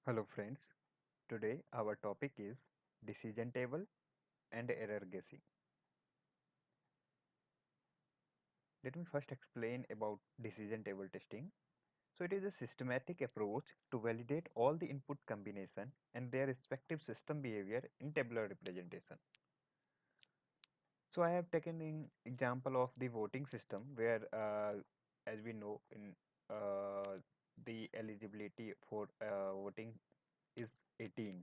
Hello friends, today our topic is decision table and error guessing. Let me first explain about decision table testing. So it is a systematic approach to validate all the input combination and their respective system behavior in tabular representation. So I have taken an example of the voting system where as we know in the eligibility for voting is 18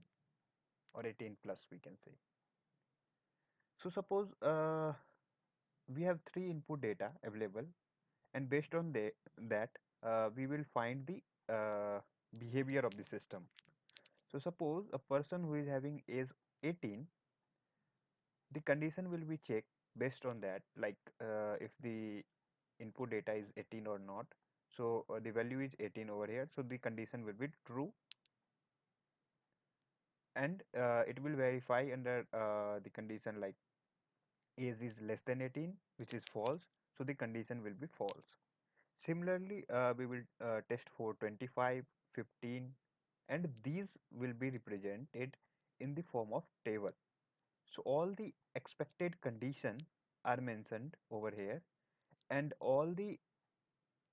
or 18 plus we can say. So suppose we have three input data available, and based on that we will find the behavior of the system. So suppose a person who is having age 18, the condition will be checked based on that, like if the input data is 18 or not. So the value is 18 over here, so the condition will be true, and it will verify under the condition like age is less than 18, which is false, so the condition will be false. Similarly, we will test for 25, 15, and these will be represented in the form of table. So all the expected conditions are mentioned over here, and all the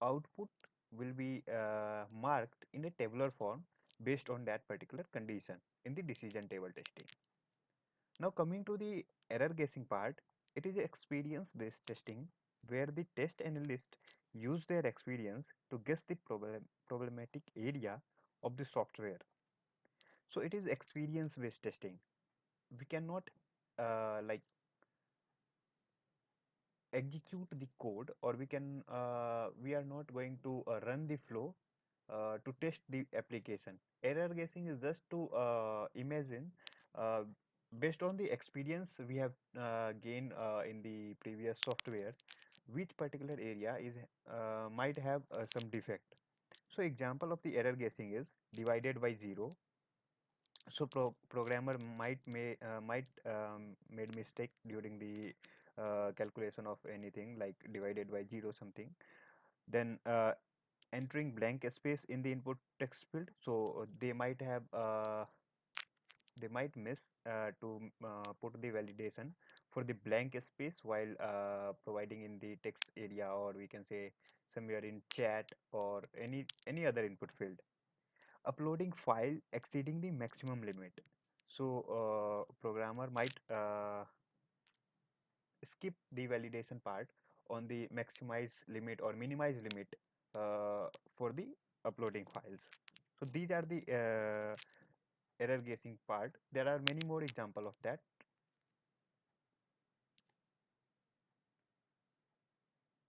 output will be marked in a tabular form based on that particular condition in the decision table testing. Now coming to the error guessing part, it is experience based testing where the test analyst use their experience to guess the problematic area of the software. So it is experience based testing. We cannot like execute the code, or we are not going to run the flow to test the application. Error guessing is just to imagine uh, based on the experience we have gained in the previous software, which particular area is might have some defect. So example of the error guessing is divided by zero. So programmer might made mistake during the calculation of anything like divided by zero something. Then entering blank space in the input text field. So they might miss to put the validation for the blank space while providing in the text area, or we can say somewhere in chat or any other input field. Uploading file exceeding the maximum limit. So programmer might skip the validation part on the maximize limit or minimize limit for the uploading files. So these are the error guessing part. There are many more example of that.